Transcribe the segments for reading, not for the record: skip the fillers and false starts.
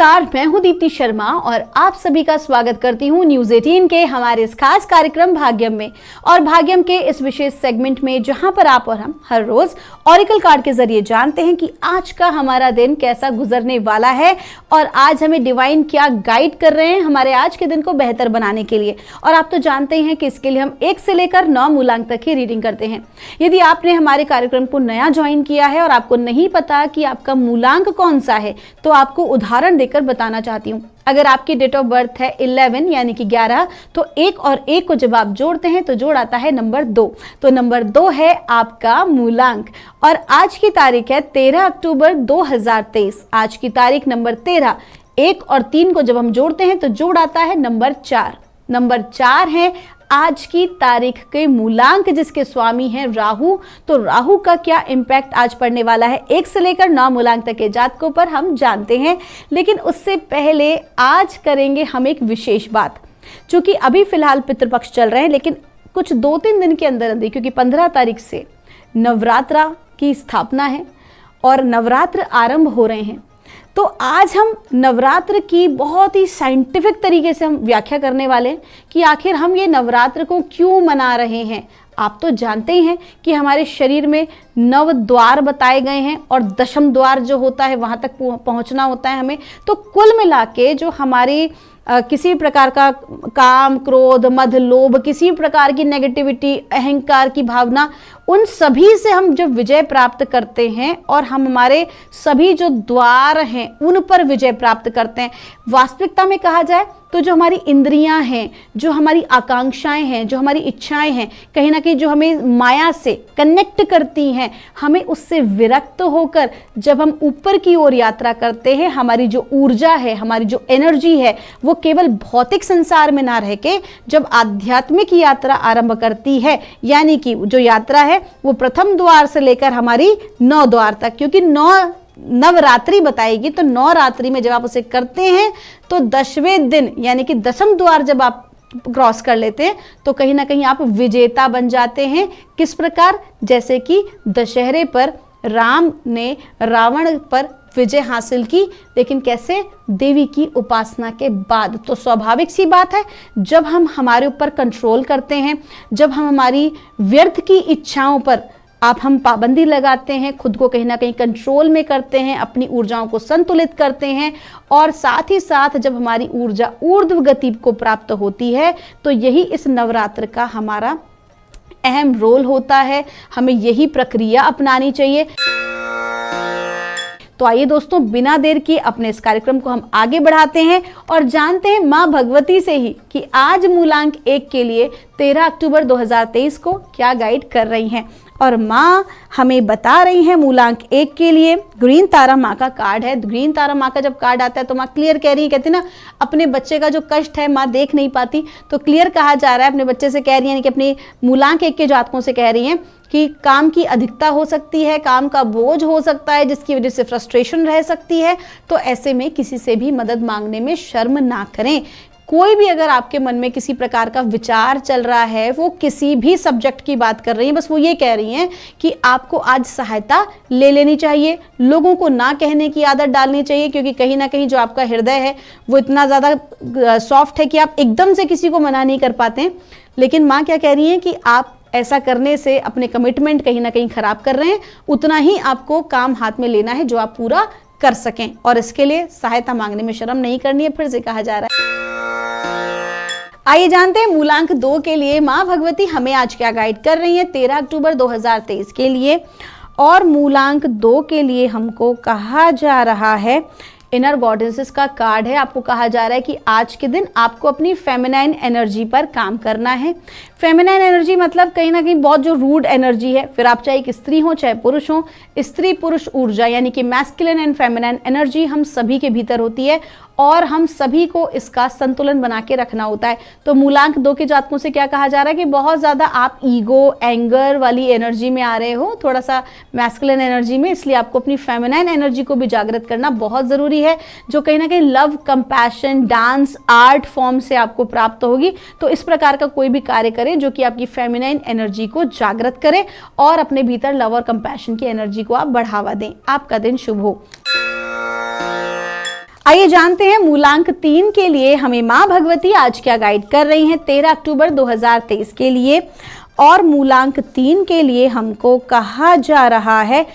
नमस्कार, मैं हूं दीप्ति शर्मा और आप सभी का स्वागत करती हूं न्यूज 18 के हमारे इस खास कार्यक्रम भाग्यम में। और भाग्यम के इस विशेष सेगमेंट में जहां पर आप और हम हर रोज ऑरिकल कार्ड के जरिए जानते हैं कि आज का हमारा दिन कैसा गुजरने वाला है और आज हमें डिवाइन क्या गाइड कर रहे हैं हमारे आज के दिन को बेहतर बनाने के लिए। और आप तो जानते हैं कि इसके लिए हम 1 से लेकर 9 मूलांक तक की रीडिंग करते हैं। यदि आपने हमारे कार्यक्रम को नया ज्वाइन किया है और आपको नहीं पता कि आपका मूलांक कौन सा है, तो आपको उदाहरण देकर बताना चाहती हूँ। अगर आपकी डेट ऑफ बर्थ है 11 यानी कि 11, तो 1 और 1 को जब आप जोड़ते हैं तो जोड़ आता है नंबर 2। तो नंबर 2 है आपका मूलांक। और आज की तारीख है 13 अक्टूबर 2023। आज की तारीख नंबर 13। 1 और 3 को जब हम जोड़ते हैं तो जोड़ आता है नंबर 4। नंबर 4 है आज की तारीख के मूलांक, जिसके स्वामी हैं राहु। तो राहु का क्या इम्पैक्ट आज पड़ने वाला है 1 से लेकर 9 मूलांक तक के जातकों पर हम जानते हैं। लेकिन उससे पहले आज करेंगे हम एक विशेष बात। चूंकि अभी फिलहाल पितृपक्ष चल रहे हैं, लेकिन कुछ 2-3 दिन के अंदर अंदर, क्योंकि 15 तारीख से नवरात्रा की स्थापना है और नवरात्र आरंभ हो रहे हैं, तो आज हम नवरात्र की बहुत ही साइंटिफिक तरीके से हम व्याख्या करने वाले हैं कि आखिर हम ये नवरात्र को क्यों मना रहे हैं। आप तो जानते ही हैं कि हमारे शरीर में 9 द्वार बताए गए हैं और 10वें द्वार जो होता है वहाँ तक पहुँचना होता है हमें। तो कुल मिला के जो हमारी किसी प्रकार का काम, क्रोध, मद, लोभ, किसी प्रकार की नेगेटिविटी, अहंकार की भावना, उन सभी से हम जब विजय प्राप्त करते हैं और हम हमारे सभी जो द्वार हैं उन पर विजय प्राप्त करते हैं। वास्तविकता में कहा जाए तो जो हमारी इंद्रियां हैं, जो हमारी आकांक्षाएं हैं, जो हमारी इच्छाएं हैं, कहीं ना कहीं जो हमें माया से कनेक्ट करती हैं, हमें उससे विरक्त होकर जब हम ऊपर की ओर यात्रा करते हैं, हमारी जो ऊर्जा है, हमारी जो एनर्जी है, वो केवल भौतिक संसार में ना रह के जब आध्यात्मिक यात्रा आरंभ करती है, यानी कि जो यात्रा है वो प्रथम द्वार से लेकर हमारी 9 द्वार तक, क्योंकि 9 नवरात्रि बताएगी, तो 9 रात्रि में जब आप उसे करते हैं तो 10वें दिन यानी कि 10वें द्वार जब आप क्रॉस कर लेते हैं तो कहीं ना कहीं आप विजेता बन जाते हैं। किस प्रकार? जैसे कि दशहरे पर राम ने रावण पर विजय हासिल की, लेकिन कैसे? देवी की उपासना के बाद। तो स्वाभाविक सी बात है, जब हम हमारे ऊपर कंट्रोल करते हैं, जब हम हमारी व्यर्थ की इच्छाओं पर हम पाबंदी लगाते हैं, खुद को कहीं ना कहीं कंट्रोल में करते हैं, अपनी ऊर्जाओं को संतुलित करते हैं, और साथ ही साथ जब हमारी ऊर्जा ऊर्ध्व गति को प्राप्त होती है, तो यही इस नवरात्र का हमारा अहम रोल होता है। हमें यही प्रक्रिया अपनानी चाहिए। तो आइए दोस्तों, बिना देर किए अपने इस कार्यक्रम को हम आगे बढ़ाते हैं और जानते हैं माँ भगवती से ही कि आज मूलांक 1 के लिए 13 अक्टूबर 2023 को क्या गाइड कर रही हैं। और माँ हमें बता रही हैं मूलांक 1 के लिए, ग्रीन तारा माँ का कार्ड है। ग्रीन तारा माँ का जब कार्ड आता है तो माँ क्लियर कह रही है, कहती ना अपने बच्चे का जो कष्ट है माँ देख नहीं पाती, तो क्लियर कहा जा रहा है, अपने बच्चे से कह रही है, यानी कि अपनी मूलांक 1 के जातकों से कह रही हैं कि काम की अधिकता हो सकती है, काम का बोझ हो सकता है, जिसकी वजह से फ्रस्ट्रेशन रह सकती है। तो ऐसे में किसी से भी मदद मांगने में शर्म ना करें। कोई भी अगर आपके मन में किसी प्रकार का विचार चल रहा है, वो किसी भी सब्जेक्ट की बात कर रही है, बस वो ये कह रही हैं कि आपको आज सहायता ले लेनी चाहिए। लोगों को ना कहने की आदत डालनी चाहिए, क्योंकि कहीं ना कहीं जो आपका हृदय है वो इतना ज़्यादा सॉफ्ट है कि आप एकदम से किसी को मना नहीं कर पाते हैं। लेकिन माँ क्या कह रही हैं कि आप ऐसा करने से अपने कमिटमेंट कहीं ना कहीं खराब कर रहे हैं। उतना ही आपको काम हाथ में लेना है जो आप पूरा कर सकें, और इसके लिए सहायता मांगने में शर्म नहीं करनी है, फिर से कहा जा रहा है। आइए जानते हैं मूलांक 2 के लिए माँ भगवती हमें आज क्या गाइड कर रही है 13 अक्टूबर 2023 के लिए। और मूलांक 2 के लिए हमको कहा जा रहा है, इनर गॉडेसेस का कार्ड है। आपको कहा जा रहा है कि आज के दिन आपको अपनी फेमिनाइन एनर्जी पर काम करना है। फेमिनाइन एनर्जी मतलब कहीं ना कहीं बहुत जो रूड एनर्जी है, फिर आप चाहे एक स्त्री हो चाहे पुरुष हो, स्त्री पुरुष ऊर्जा यानी कि मैस्कुलिन एंड फेमिनाइन एनर्जी हम सभी के भीतर होती है और हम सभी को इसका संतुलन बना के रखना होता है। तो मूलांक 2 के जातकों से क्या कहा जा रहा है कि बहुत ज़्यादा आप ईगो, एंगर वाली एनर्जी में आ रहे हो, थोड़ा सा मैस्कुलिन एनर्जी में, इसलिए आपको अपनी फेमिनाइन एनर्जी को भी जागृत करना बहुत ज़रूरी है, जो कहीं ना कहीं love, compassion, dance, art form से आपको प्राप्त होगी। तो इस प्रकार का कोई भी कार्य करें जो कि आपकी फेमिनाइन एनर्जी को जागृत करे और अपने भीतर लव और कंपैशन की एनर्जी को आप बढ़ावा दें। आपका दिन शुभ हो। आइए जानते हैं मूलांक 3 के लिए हमें माँ भगवती आज क्या गाइड कर रही हैं 13 अक्टूबर 2023 के लिए। और मूलांक 3 के लिए हमको कहा जा रहा है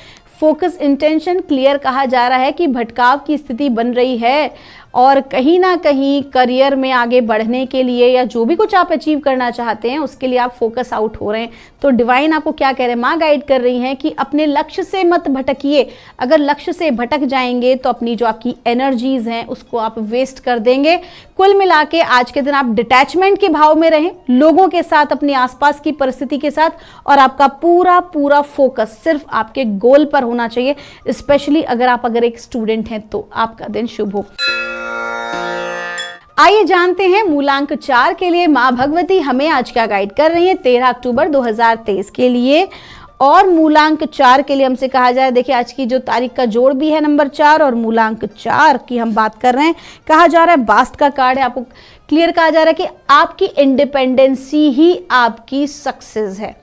फोकस, इंटेंशन क्लियर। कहा जा रहा है कि भटकाव की स्थिति बन रही है और कहीं ना कहीं करियर में आगे बढ़ने के लिए या जो भी कुछ आप अचीव करना चाहते हैं उसके लिए आप फोकस आउट हो रहे हैं। तो डिवाइन आपको क्या कह रहे हैं, माँ गाइड कर रही हैं कि अपने लक्ष्य से मत भटकिए। अगर लक्ष्य से भटक जाएंगे तो अपनी जो आपकी एनर्जीज हैं उसको आप वेस्ट कर देंगे। कुल मिला के आज के दिन आप डिटैचमेंट के भाव में रहें लोगों के साथ, अपने आसपास की परिस्थिति के साथ, और आपका पूरा पूरा फोकस सिर्फ आपके गोल पर होना चाहिए। स्पेशली अगर एक स्टूडेंट हैं तो आपका दिन शुभ हो। आइए जानते हैं मूलांक 4 के लिए माँ भगवती हमें आज क्या गाइड कर रही है 13 अक्टूबर 2023 के लिए। और मूलांक 4 के लिए हमसे कहा जाए, देखिए आज की जो तारीख का जोड़ भी है नंबर 4 और मूलांक 4 की हम बात कर रहे हैं। कहा जा रहा है बास्ट का कार्ड है, आपको क्लियर कहा जा रहा है कि आपकी इंडिपेंडेंसी ही आपकी सक्सेस है।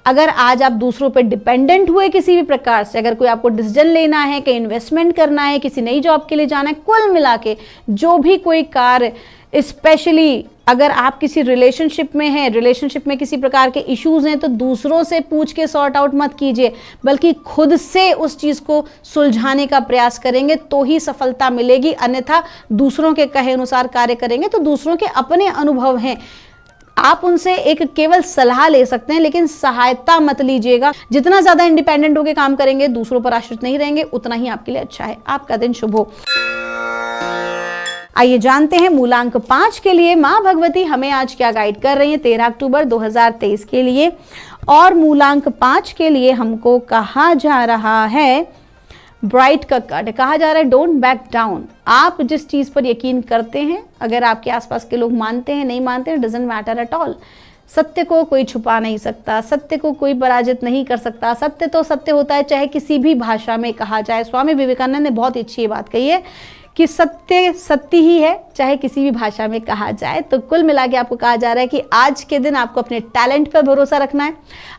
अगर आज आप दूसरों पे डिपेंडेंट हुए किसी भी प्रकार से, अगर कोई आपको डिसीजन लेना है, कहीं इन्वेस्टमेंट करना है, किसी नई जॉब के लिए जाना है, कुल मिला के जो भी कोई कार्य, स्पेशली अगर आप किसी रिलेशनशिप में हैं, रिलेशनशिप में किसी प्रकार के इश्यूज हैं, तो दूसरों से पूछ के सॉर्ट आउट मत कीजिए, बल्कि खुद से उस चीज़ को सुलझाने का प्रयास करेंगे तो ही सफलता मिलेगी। अन्यथा दूसरों के कहे अनुसार कार्य करेंगे तो दूसरों के अपने अनुभव हैं, आप उनसे एक केवल सलाह ले सकते हैं लेकिन सहायता मत लीजिएगा। जितना ज्यादा इंडिपेंडेंट होकर काम करेंगे, दूसरों पर आश्रित नहीं रहेंगे, उतना ही आपके लिए अच्छा है। आपका दिन शुभ हो। आइए जानते हैं मूलांक 5 के लिए माँ भगवती हमें आज क्या गाइड कर रही है 13 अक्टूबर 2023 के लिए। और मूलांक 5 के लिए हमको कहा जा रहा है ब्राइट का कार्ड। कहा जा रहा है डोंट बैक डाउन। आप जिस चीज़ पर यकीन करते हैं, अगर आपके आसपास के लोग मानते हैं नहीं मानते हैं, डजंट मैटर एट ऑल। सत्य को कोई छुपा नहीं सकता, सत्य को कोई पराजित नहीं कर सकता। सत्य तो सत्य होता है, चाहे किसी भी भाषा में कहा जाए। स्वामी विवेकानंद ने बहुत अच्छी बात कही है कि सत्य सत्य ही है, चाहे किसी भी भाषा में कहा जाए। तो कुल मिला के आपको कहा जा रहा है कि आज के दिन आपको अपने टैलेंट पर भरोसा रखना है।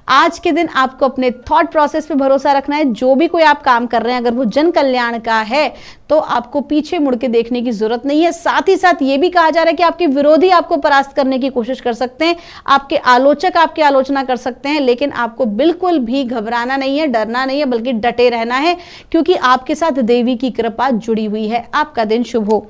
आज के दिन आपको अपने थॉट प्रोसेस पे भरोसा रखना है। जो भी कोई आप काम कर रहे हैं, अगर वो जन कल्याण का है तो आपको पीछे मुड़ के देखने की जरूरत नहीं है। साथ ही साथ ये भी कहा जा रहा है कि आपके विरोधी आपको परास्त करने की कोशिश कर सकते हैं, आपके आलोचक आपकी आलोचना कर सकते हैं, लेकिन आपको बिल्कुल भी घबराना नहीं है, डरना नहीं है, बल्कि डटे रहना है, क्योंकि आपके साथ देवी की कृपा जुड़ी हुई है। आपका दिन शुभ हो।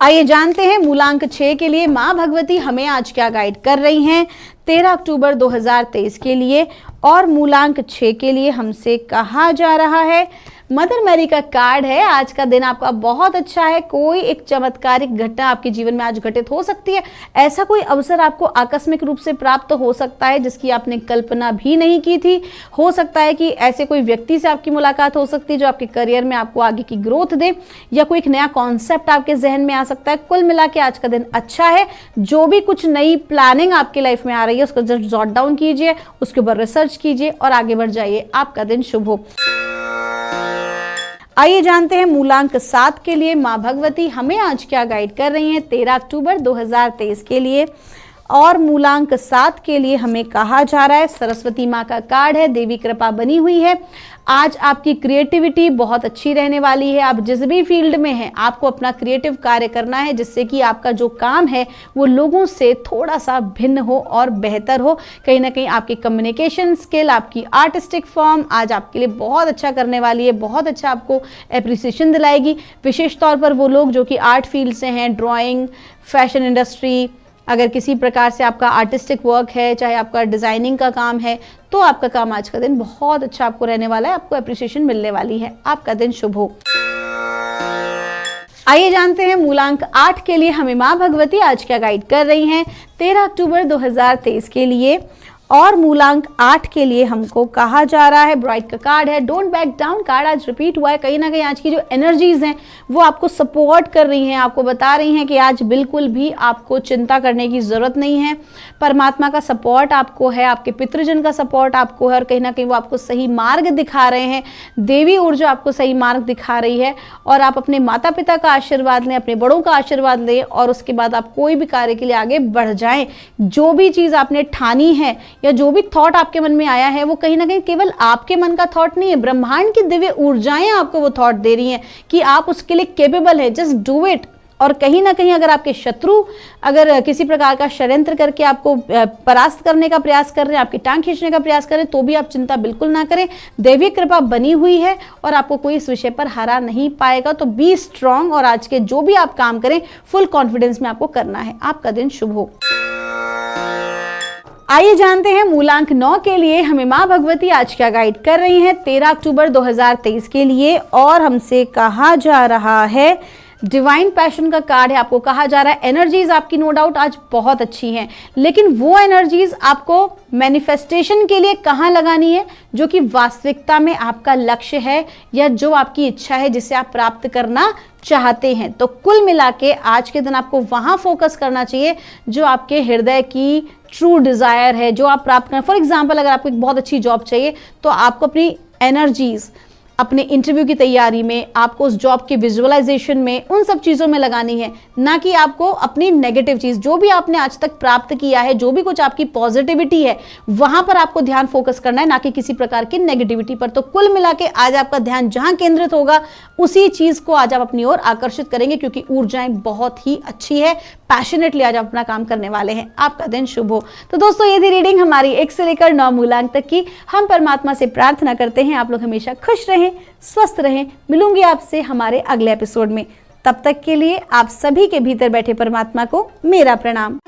आइए जानते हैं मूलांक 6 के लिए माँ भगवती हमें आज क्या गाइड कर रही हैं 13 अक्टूबर 2023 के लिए। और मूलांक 6 के लिए हमसे कहा जा रहा है मदर मैरी का कार्ड है। आज का दिन आपका बहुत अच्छा है। कोई एक चमत्कारिक घटना आपके जीवन में आज घटित हो सकती है। ऐसा कोई अवसर आपको आकस्मिक रूप से प्राप्त हो सकता है जिसकी आपने कल्पना भी नहीं की थी। हो सकता है कि ऐसे कोई व्यक्ति से आपकी मुलाकात हो सकती है जो आपके करियर में आपको आगे की ग्रोथ दे, या कोई एक नया कॉन्सेप्ट आपके जहन में आ सकता है। कुल मिला के आज का दिन अच्छा है। जो भी कुछ नई प्लानिंग आपकी लाइफ में आ रही है उसको जस्ट जॉट डाउन कीजिए, उसके ऊपर रिसर्च कीजिए और आगे बढ़ जाइए। आपका दिन शुभ हो। आइए जानते हैं मूलांक 7 के लिए माँ भगवती हमें आज क्या गाइड कर रही हैं 13 अक्टूबर 2023 के लिए। और मूलांक 7 के लिए हमें कहा जा रहा है सरस्वती माँ का कार्ड है, देवी कृपा बनी हुई है। आज आपकी क्रिएटिविटी बहुत अच्छी रहने वाली है। आप जिस भी फील्ड में हैं, आपको अपना क्रिएटिव कार्य करना है जिससे कि आपका जो काम है वो लोगों से थोड़ा सा भिन्न हो और बेहतर हो। कहीं ना कहीं आपकी कम्युनिकेशन स्किल, आपकी आर्टिस्टिक फॉर्म आज आपके लिए बहुत अच्छा करने वाली है, बहुत अच्छा आपको एप्रिसिएशन दिलाएगी। विशेष तौर पर वो लोग जो कि आर्ट फील्ड से हैं, ड्राइंग, फैशन इंडस्ट्री, अगर किसी प्रकार से आपका आर्टिस्टिक वर्क है, चाहे आपका डिज़ाइनिंग का काम है, तो आपका काम आज का दिन बहुत अच्छा आपको रहने वाला है। आपको एप्रिसिएशन मिलने वाली है। आपका दिन शुभ हो। आइए जानते हैं मूलांक 8 के लिए हमें माँ भगवती आज क्या गाइड कर रही हैं 13 अक्टूबर 2023 के लिए। और मूलांक 8 के लिए हमको कहा जा रहा है ब्राइट का कार्ड है, डोंट बैक डाउन। कार्ड आज रिपीट हुआ है। कहीं ना कहीं आज की जो एनर्जीज हैं वो आपको सपोर्ट कर रही हैं, आपको बता रही हैं कि आज बिल्कुल भी आपको चिंता करने की ज़रूरत नहीं है। परमात्मा का सपोर्ट आपको है, आपके पितृजन का सपोर्ट आपको है, और कहीं ना कहीं वो आपको सही मार्ग दिखा रहे हैं। देवी ऊर्जा आपको सही मार्ग दिखा रही है, और आप अपने माता पिता का आशीर्वाद लें, अपने बड़ों का आशीर्वाद लें, और उसके बाद आप कोई भी कार्य के लिए आगे बढ़ जाएं। जो भी चीज़ आपने ठानी है या जो भी थॉट आपके मन में आया है वो कहीं ना कहीं केवल आपके मन का थॉट नहीं है, ब्रह्मांड की दिव्य ऊर्जाएं आपको वो थॉट दे रही हैं कि आप उसके लिए केपेबल है। Just do it. और कहीं ना कहीं अगर आपके शत्रु अगर किसी प्रकार का षड्यंत्र करके आपको परास्त करने का प्रयास कर रहे हैं, आपकी टांग खींचने का प्रयास कर रहे हैं, तो भी आप चिंता बिल्कुल ना करें। दैवीय कृपा बनी हुई है और आपको कोई इस विषय पर हरा नहीं पाएगा। तो बी स्ट्रांग और आज के जो भी आप काम करें फुल कॉन्फिडेंस में आपको करना है। आपका दिन शुभ हो। आइए जानते हैं मूलांक 9 के लिए हमें मां भगवती आज क्या गाइड कर रही हैं 13 अक्टूबर 2023 के लिए। और हमसे कहा जा रहा है, डिवाइन पैशन का कार्ड है, आपको कहा जा रहा है एनर्जीज आपकी नो डाउट आज बहुत अच्छी हैं, लेकिन वो एनर्जीज आपको मैनिफेस्टेशन के लिए कहाँ लगानी है, जो कि वास्तविकता में आपका लक्ष्य है या जो आपकी इच्छा है जिसे आप प्राप्त करना चाहते हैं। तो कुल मिला के आज के दिन आपको वहां फोकस करना चाहिए जो आपके हृदय की ट्रू डिजायर है, जो आप प्राप्त करना। फॉर एग्जाम्पल, अगर आपको एक बहुत अच्छी जॉब चाहिए तो आपको अपनी एनर्जीज अपने इंटरव्यू की तैयारी में, आपको उस जॉब के विजुअलाइजेशन में, उन सब चीज़ों में लगानी है, ना कि आपको अपनी नेगेटिव चीज़, जो भी आपने आज तक प्राप्त किया है, जो भी कुछ आपकी पॉजिटिविटी है, वहां पर आपको ध्यान फोकस करना है, ना कि किसी प्रकार की नेगेटिविटी पर। तो कुल मिला के आज आपका ध्यान जहां केंद्रित होगा उसी चीज़ को आज आप अपनी ओर आकर्षित करेंगे, क्योंकि ऊर्जाएं बहुत ही अच्छी है। पैशनेटली आज आप अपना काम करने वाले हैं। आपका दिन शुभ हो। तो दोस्तों, ये थी रीडिंग हमारी 1 से लेकर 9 मूलांक तक की। हम परमात्मा से प्रार्थना करते हैं आप लोग हमेशा खुश रहें, स्वस्थ रहें। मिलूंगी आपसे हमारे अगले एपिसोड में। तब तक के लिए आप सभी के भीतर बैठे परमात्मा को मेरा प्रणाम।